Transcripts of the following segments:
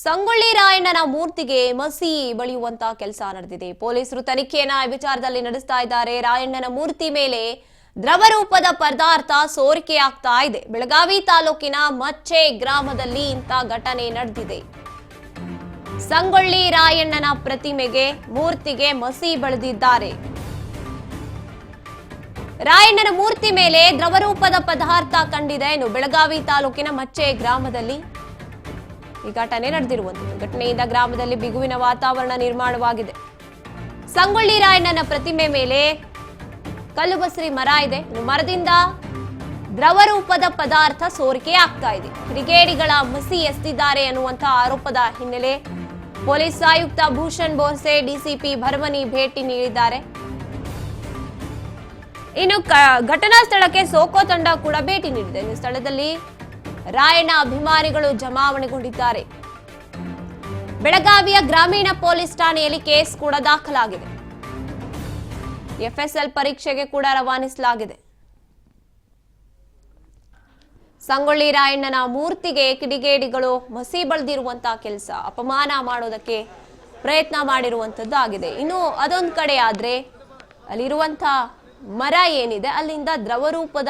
ಸಂಗೊಳ್ಳಿ ರಾಯಣ್ಣನ ಮೂರ್ತಿಗೆ ಮಸಿ ಬಳಿಯುವಂತ ಕೆಲಸ ನಡೆದಿದೆ. ಪೊಲೀಸರು ತನಿಖೆಯನ್ನ ಈ ವಿಚಾರದಲ್ಲಿ ನಡೆಸ್ತಾ ಇದ್ದಾರೆ. ರಾಯಣ್ಣನ ಮೂರ್ತಿ ಮೇಲೆ ದ್ರವರೂಪದ ಪದಾರ್ಥ ಸೋರಿಕೆ ಆಗ್ತಾ ಇದೆ. ಬೆಳಗಾವಿ ತಾಲೂಕಿನ ಮಚ್ಚೆ ಗ್ರಾಮದಲ್ಲಿ ಇಂಥ ಘಟನೆ ನಡೆದಿದೆ. ಸಂಗೊಳ್ಳಿ ರಾಯಣ್ಣನ ಪ್ರತಿಮೆಗೆ ಮೂರ್ತಿಗೆ ಮಸಿ ಬಳಿದಿದ್ದಾರೆ. ರಾಯಣ್ಣನ ಮೂರ್ತಿ ಮೇಲೆ ದ್ರವರೂಪದ ಪದಾರ್ಥ ಕಂಡಿದೆ. ಇನ್ನು ಬೆಳಗಾವಿ ತಾಲೂಕಿನ ಮಚ್ಚೆ ಗ್ರಾಮದಲ್ಲಿ ಈ ಘಟನೆ ನಡೆದಿರುವಂತದ್ದು. ಘಟನೆಯಿಂದ ಗ್ರಾಮದಲ್ಲಿ ಬಿಗುವಿನ ವಾತಾವರಣ ನಿರ್ಮಾಣವಾಗಿದೆ. ಸಂಗೊಳ್ಳಿ ರಾಯಣ್ಣನ ಪ್ರತಿಮೆ ಮೇಲೆ ಕಲ್ಲುಬಸರಿ ಮರ ಇದೆ. ಮರದಿಂದ ದ್ರವರೂಪದ ಪದಾರ್ಥ ಸೋರಿಕೆ ಆಗ್ತಾ ಇದೆ. ಕಿಡಿಗೇಡಿಗಳ ಮಸಿ ಎಸೆದಿದ್ದಾರೆ ಅನ್ನುವಂತಹ ಆರೋಪದ ಹಿನ್ನೆಲೆ ಪೊಲೀಸ್ ಆಯುಕ್ತ ಭೂಷಣ್ ಬೋರ್ಸೆ ಡಿಸಿಪಿ ಭರಮನಿ ಭೇಟಿ ನೀಡಿದ್ದಾರೆ. ಇನ್ನು ಘಟನಾ ಸ್ಥಳಕ್ಕೆ ಸೋಕೋ ತಂಡ ಕೂಡ ಭೇಟಿ ನೀಡಿದೆ. ಇನ್ನು ಸ್ಥಳದಲ್ಲಿ ರಾಯಣ್ಣ ಅಭಿಮಾನಿಗಳು ಜಮಾವಣೆಗೊಂಡಿದ್ದಾರೆ. ಬೆಳಗಾವಿಯ ಗ್ರಾಮೀಣ ಪೊಲೀಸ್ ಠಾಣೆಯಲ್ಲಿ ಕೇಸ್ ಕೂಡ ದಾಖಲಾಗಿದೆ. ಎಫ್ಎಸ್ಎಲ್ ಪರೀಕ್ಷೆಗೆ ಕೂಡ ರವಾನಿಸಲಾಗಿದೆ. ಸಂಗೊಳ್ಳಿ ರಾಯಣ್ಣನ ಮೂರ್ತಿಗೆ ಕಿಡಿಗೇಡಿಗಳು ಮಸಿ ಬಳಿದಿರುವಂತಹ ಕೆಲಸ, ಅಪಮಾನ ಮಾಡೋದಕ್ಕೆ ಪ್ರಯತ್ನ ಮಾಡಿರುವಂತದ್ದು ಆಗಿದೆ. ಇನ್ನು ಅದೊಂದು ಕಡೆ ಆದ್ರೆ ಅಲ್ಲಿರುವಂತಹ ಮರ ಏನಿದೆ ಅಲ್ಲಿಂದ ದ್ರವರೂಪದ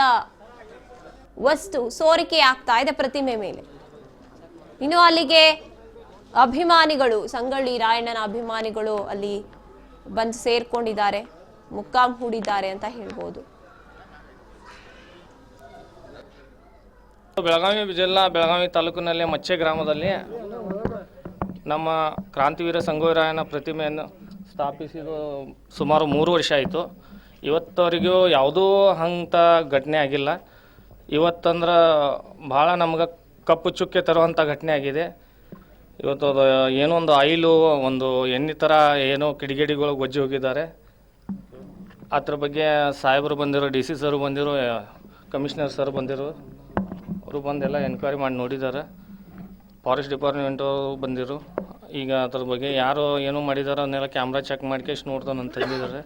ವಸ್ತು ಸೋರಿಕೆ ಆಗ್ತಾ ಇದೆ ಪ್ರತಿಮೆ ಮೇಲೆ. ಇನ್ನು ಅಲ್ಲಿಗೆ ಅಭಿಮಾನಿಗಳು, ಸಂಗೊಳ್ಳಿ ರಾಯಣ್ಣನ ಅಭಿಮಾನಿಗಳು ಅಲ್ಲಿ ಬಂದು ಸೇರ್ಕೊಂಡಿದ್ದಾರೆ, ಮುಕ್ಕಾಂ ಹೂಡಿದ್ದಾರೆ ಅಂತ ಹೇಳ್ಬೋದು. ಬೆಳಗಾವಿ ಜಿಲ್ಲಾ ಬೆಳಗಾವಿ ತಾಲೂಕಿನಲ್ಲಿ ಮಚ್ಚೆ ಗ್ರಾಮದಲ್ಲಿ ನಮ್ಮ ಕ್ರಾಂತಿವೀರ ಸಂಗೊಳ್ಳಿ ರಾಯಣ್ಣ ಪ್ರತಿಮೆಯನ್ನು ಸ್ಥಾಪಿಸಿದ್ದು ಸುಮಾರು 3 ವರ್ಷ ಆಯಿತು. ಇವತ್ತವರೆಗೂ ಯಾವುದೂ ಅಂಥ ಘಟನೆ ಆಗಿಲ್ಲ. ಇವತ್ತಂದ್ರೆ ಭಾಳ ನಮ್ಗೆ ಕಪ್ಪು ಚುಕ್ಕೆ ತರುವಂಥ ಘಟನೆ ಆಗಿದೆ. ಇವತ್ತು ಏನೋ ಒಂದು ಆಯಿಲು, ಒಂದು ಎಣ್ಣೆ ಥರ ಏನೋ ಕಿಡಿಗೇಡಿಗಳು ಗೊಜ್ಜಿ ಹೋಗಿದ್ದಾರೆ. ಅದ್ರ ಬಗ್ಗೆ ಸಾಹೇಬರು ಬಂದಿರೋ, ಡಿ ಸಿ ಸರ್ ಬಂದಿರೋ, ಕಮಿಷನರ್ ಸರ್ ಬಂದಿರೋ, ಅವರು ಬಂದೆಲ್ಲ ಎನ್ಕ್ವೈರಿ ಮಾಡಿ ನೋಡಿದ್ದಾರೆ. ಫಾರೆಸ್ಟ್ ಡಿಪಾರ್ಟ್ಮೆಂಟು ಬಂದಿರು. ಈಗ ಅದ್ರ ಬಗ್ಗೆ ಯಾರು ಏನೋ ಮಾಡಿದಾರೆ ಅದನ್ನೆಲ್ಲ ಕ್ಯಾಮ್ರಾ ಚೆಕ್ ಮಾಡ್ಕೇಶ್ ನೋಡ್ತಾನಂತ ತಂದಿದ್ದಾರೆ.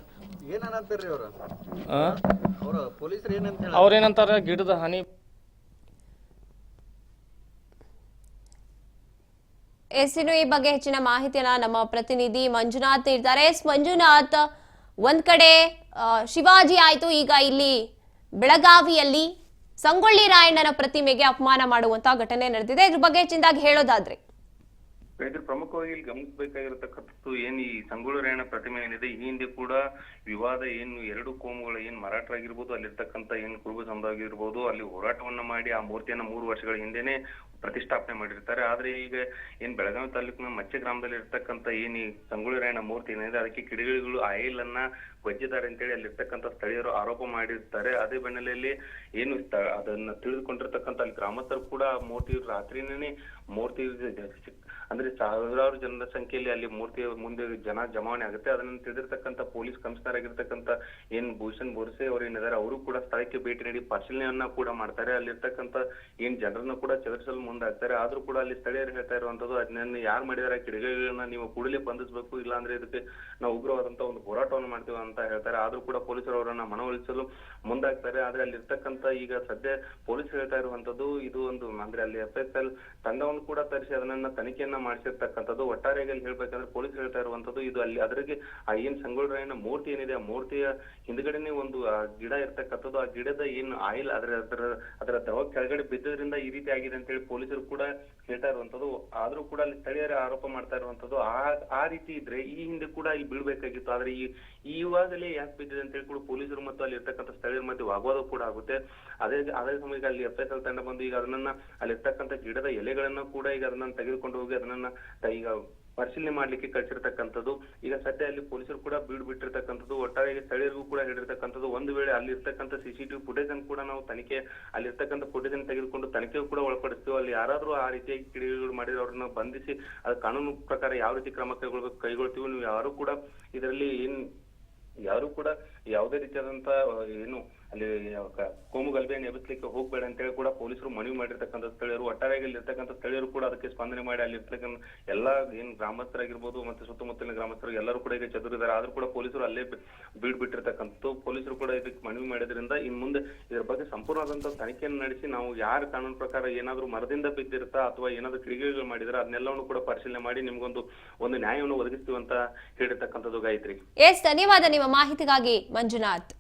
ಅವ್ರೇನಂತಾರೆ, ಗಿಡದ ಹಾನಿ. ಇನ್ನು ಈ ಬಗ್ಗೆ ಹೆಚ್ಚಿನ ಮಾಹಿತಿಯನ್ನ ನಮ್ಮ ಪ್ರತಿನಿಧಿ ಮಂಜುನಾಥ್ ನೀಡ್ತಾರೆ. ಮಂಜುನಾಥ್, ಒಂದ್ ಕಡೆ ಶಿವಾಜಿ ಆಯ್ತು, ಈಗ ಇಲ್ಲಿ ಬೆಳಗಾವಿಯಲ್ಲಿ ಸಂಗೊಳ್ಳಿ ರಾಯಣ್ಣನ ಪ್ರತಿಮೆಗೆ ಅಪಮಾನ ಮಾಡುವಂತಹ ಘಟನೆ ನಡೆದಿದೆ. ಇದ್ರ ಬಗ್ಗೆ ಹೆಚ್ಚಿನದಾಗಿ ಹೇಳೋದಾದ್ರೆ ಇದ್ರ ಪ್ರಮುಖವಾಗಿ ಇಲ್ಲಿ ಗಮನಿಸಬೇಕಾಗಿರತಕ್ಕಂಥದ್ದು ಈ ಸಂಗೊಳ್ಳಿ ರಾಯಣ್ಣ ಪ್ರತಿಮೆ ಏನಿದೆ, ಈ ಹಿಂದೆ ಕೂಡ ವಿವಾದ ಎರಡು ಕೋಮುಗಳು ಮರಾಠರಾಗಿರ್ಬೋದು, ಅಲ್ಲಿರ್ತಕ್ಕಂಥ ಕುರುಬ ಸಮುದಾಯ ಇರ್ಬೋದು, ಅಲ್ಲಿ ಹೋರಾಟವನ್ನ ಮಾಡಿ ಆ ಮೂರ್ತಿಯನ್ನ 3 ವರ್ಷಗಳ ಹಿಂದೆನೆ ಪ್ರತಿಷ್ಠಾಪನೆ ಮಾಡಿರ್ತಾರೆ. ಆದ್ರೆ ಈಗ ಬೆಳಗಾವಿ ತಾಲೂಕಿನ ಮಚ್ಚೆ ಗ್ರಾಮದಲ್ಲಿ ಇರ್ತಕ್ಕಂಥ ಈ ಸಂಗೊಳ್ಳಿ ರಾಯಣ್ಣ ಮೂರ್ತಿ ಏನಿದೆ ಅದಕ್ಕೆ ಕಿಡಿಗೇಡಿಗಳು ಆಯಿಲ್ ಅನ್ನ ಗೊಜ್ಜಿದ್ದಾರೆ ಅಂತೇಳಿ ಅಲ್ಲಿರ್ತಕ್ಕಂಥ ಸ್ಥಳೀಯರು ಆರೋಪ ಮಾಡಿರ್ತಾರೆ. ಅದೇ ಬೆನ್ನಲೆಯಲ್ಲಿ ಅದನ್ನ ತಿಳಿದುಕೊಂಡಿರ್ತಕ್ಕಂಥ ಅಲ್ಲಿ ಗ್ರಾಮಸ್ಥರು ಕೂಡ ಮೂರ್ತಿ ರಾತ್ರಿನೇ ಮೂರ್ತಿ ಅಂದ್ರೆ ಸಾವಿರಾರು ಜನರ ಸಂಖ್ಯೆಯಲ್ಲಿ ಅಲ್ಲಿ ಮೂರ್ತಿಯ ಮುಂದೆ ಜನ ಜಮಾವಣೆ ಆಗುತ್ತೆ. ಅದನ್ನು ತಿಳಿದಿರ್ತಕ್ಕಂಥ ಪೊಲೀಸ್ ಕಮಿಷನರ್ ಆಗಿರ್ತಕ್ಕಂಥ ಭೂಷಣ್ ಬೋರ್ಸೆ ಅವರು ಏನಿದ್ದಾರೆ ಅವರು ಕೂಡ ಸ್ಥಳಕ್ಕೆ ಭೇಟಿ ನೀಡಿ ಪರಿಶೀಲನೆಯನ್ನ ಕೂಡ ಮಾಡ್ತಾರೆ. ಅಲ್ಲಿರ್ತಕ್ಕಂಥ ಜನರನ್ನ ಕೂಡ ಚದರಿಸಲು ಮುಂದಾಗ್ತಾರೆ. ಆದ್ರೂ ಕೂಡ ಅಲ್ಲಿ ಸ್ಥಳೀಯರು ಹೇಳ್ತಾ ಇರುವಂತದ್ದು, ಅದನ್ನ ಯಾರು ಮಾಡಿದಾರೆ ಕಿಡಿಗೇಡಿಗಳನ್ನ ನೀವು ಕೂಡಲೇ ಬಂಧಿಸಬೇಕು, ಇಲ್ಲಾಂದ್ರೆ ಇದಕ್ಕೆ ನಾವು ಉಗ್ರವಾದಂತ ಒಂದು ಹೋರಾಟವನ್ನು ಮಾಡ್ತೀವಿ ಅಂತ ಹೇಳ್ತಾರೆ. ಆದ್ರೂ ಕೂಡ ಪೊಲೀಸರು ಅವರನ್ನ ಮನವೊಲಿಸಲು ಮುಂದಾಗ್ತಾರೆ. ಆದ್ರೆ ಅಲ್ಲಿರ್ತಕ್ಕಂಥ ಈಗ ಸದ್ಯ ಪೊಲೀಸ್ ಹೇಳ್ತಾ ಇರುವಂತದ್ದು, ಇದು ಒಂದು ಅಂದ್ರೆ ಅಲ್ಲಿ ಎಫ್ಎಸ್ಎಲ್ ತಂಡವನ್ನು ಕೂಡ ತರಿಸಿ ಅದನ್ನ ತನಿಖೆಯನ್ನ ಮಾಡಿಸಿರ್ತಕ್ಕಂಥದ್ದು. ಒಟ್ಟಾರೆಯಾಗಿ ಹೇಳ್ಬೇಕಂದ್ರೆ ಪೊಲೀಸ್ ಹೇಳ್ತಾ ಇರುವಂತದ್ದು, ಇದು ಅಲ್ಲಿ ಅದ್ರಿಗೆ ಸಂಗೊಳ್ಳಿ ರಾಯಣ್ಣ ಮೂರ್ತಿ ಏನಿದೆ ಆ ಮೂರ್ತಿಯ ಹಿಂದ್ಗಡೆನೆ ಒಂದು ಗಿಡ ಇರ್ತಕ್ಕಂಥದ್ದು. ಆ ಗಿಡದ ಆಯಿಲ್ ಅದರ ದ್ರವ ಕೆಳಗಡೆ ಬಿದ್ದದ್ರಿಂದ ಈ ರೀತಿ ಆಗಿದೆ ಅಂತ ಹೇಳಿ ಪೊಲೀಸರು ಕೂಡ ಹೇಳ್ತಾ ಇರುವಂತದ್ದು. ಆದ್ರೂ ಕೂಡ ಅಲ್ಲಿ ಸ್ಥಳೀಯರೇ ಆರೋಪ ಮಾಡ್ತಾ ಇರುವಂತದ್ದು, ಆ ರೀತಿ ಇದ್ರೆ ಈ ಹಿಂದೆ ಕೂಡ ಇಲ್ಲಿ ಬೀಳ್ಬೇಕಾಗಿತ್ತು. ಆದ್ರೆ ಇವಾಗಲೇ ಯಾಕೆ ಬಿದ್ದಿದೆ ಅಂತ ಹೇಳಿ ಕೂಡ ಪೊಲೀಸರು ಮತ್ತು ಅಲ್ಲಿ ಇರ್ತಕ್ಕಂಥ ಸ್ಥಳೀಯರ ಮಧ್ಯೆ ವಾಗ್ವಾದ ಕೂಡ ಆಗುತ್ತೆ. ಅದೇ ಸಮಯಕ್ಕೆ ಅಲ್ಲಿ ಎಫ್ಎಸ್ಎಲ್ ತಂಡ ಬಂದು ಈಗ ಅದನ್ನ ಅಲ್ಲಿ ಇರ್ತಕ್ಕಂಥ ಗಿಡದ ಎಲೆಗಳನ್ನ ಕೂಡ ಈಗ ಅದನ್ನ ತೆಗೆದುಕೊಂಡು ಹೋಗಿ ಅದನ್ನ ಈಗ ಪರಿಶೀಲನೆ ಮಾಡ್ಲಿಕ್ಕೆ ಕಳಿಸಿರ್ತಕ್ಕಂಥದ್ದು. ಈಗ ಸದ್ಯ ಅಲ್ಲಿ ಪೊಲೀಸರು ಕೂಡ ಬಿಟ್ಟಿರ್ತಕ್ಕಂಥದ್ದು. ಒಟ್ಟಾರೆ ಸ್ಥಳೀಯರಿಗೂ ಕೂಡ ಹೇಳಿರ್ತಕ್ಕಂಥದ್ದು, ಒಂದು ವೇಳೆ ಅಲ್ಲಿ ಇರ್ತಕ್ಕಂಥ CCTV ಫುಟೇಜ್ ಅನ್ನು ಕೂಡ ನಾವು ಅಲ್ಲಿರ್ತಕ್ಕಂಥ ಫುಟೇಜ್ ಅನ್ನು ತೆಗೆದುಕೊಂಡು ತನಿಖೆಗೂ ಕೂಡ ಒಳಪಡಿಸ್ತೀವಿ. ಅಲ್ಲಿ ಯಾರಾದ್ರೂ ಆ ರೀತಿಯಾಗಿ ಕಿಡಿಗೇಡಿಗಳು ಮಾಡಿದ್ರೆ ಅವ್ರನ್ನ ಬಂಧಿಸಿ ಅದು ಕಾನೂನು ಪ್ರಕಾರ ಯಾವ ರೀತಿ ಕ್ರಮ ಕೈಗೊಳ್ತೀವಿ. ನೀವು ಯಾರು ಕೂಡ ಇದರಲ್ಲಿ ಯಾರು ಕೂಡ ಯಾವುದೇ ರೀತಿಯಾದಂತ ಅಲ್ಲಿ ಕೋಮು ಗಲಭೆಯನ್ನು ಎಬ್ಬಿಸ್ಲಿಕ್ಕೆ ಹೋಗ್ಬೇಡ ಅಂತೇಳಿ ಕೂಡ ಪೊಲೀಸರು ಮನವಿ ಮಾಡಿರ್ತಕ್ಕಂಥ ಸ್ಥಳೀಯರು, ಒಟ್ಟಾರೆಯಾಗಿ ಅಲ್ಲಿರ್ತಕ್ಕಂಥ ಸ್ಥಳೀಯರು ಕೂಡ ಅದಕ್ಕೆ ಸ್ಪಂದನೆ ಮಾಡಿ ಅಲ್ಲಿರ್ತಕ್ಕಂಥ ಎಲ್ಲಾ ಏನ್ ಗ್ರಾಮಸ್ಥರಾಗಿರ್ಬೋದು ಮತ್ತೆ ಸುತ್ತಮುತ್ತಲಿನ ಗ್ರಾಮಸ್ಥರು ಎಲ್ಲರೂ ಕೂಡ ಈಗ ಚದುರಿದ್ದಾರೆ. ಆದ್ರೂ ಕೂಡ ಪೊಲೀಸರು ಅಲ್ಲೇ ಬಿಟ್ಟಿರ್ತಕ್ಕಂಥ ಪೊಲೀಸರು ಕೂಡ ಇದಕ್ಕೆ ಮನವಿ ಮಾಡಿದ್ರಿಂದ ಇನ್ ಮುಂದೆ ಇದರ ಬಗ್ಗೆ ಸಂಪೂರ್ಣವಾದಂತಹ ತನಿಖೆಯನ್ನು ನಡೆಸಿ ನಾವು ಯಾರ ಕಾನೂನು ಪ್ರಕಾರ ಏನಾದ್ರೂ ಮರದಿಂದ ಬಿದ್ದಿರುತ್ತಾ ಅಥವಾ ಏನಾದ್ರೂ ಕಿಡಿಗೇಡಿಗಳು ಮಾಡಿದ್ರೆ ಅದನ್ನೆಲ್ಲವನ್ನು ಕೂಡ ಪರಿಶೀಲನೆ ಮಾಡಿ ನಿಮ್ಗೊಂದು ನ್ಯಾಯವನ್ನು ಒದಗಿಸ್ತೀವಿ ಅಂತ ಹೇಳಿರ್ತಕ್ಕಂಥದ್ದು ಗಾಯತ್ರಿ. ಧನ್ಯವಾದ ನಿಮ್ಮ ಮಾಹಿತಿಗಾಗಿ ಮಂಜುನಾಥ್.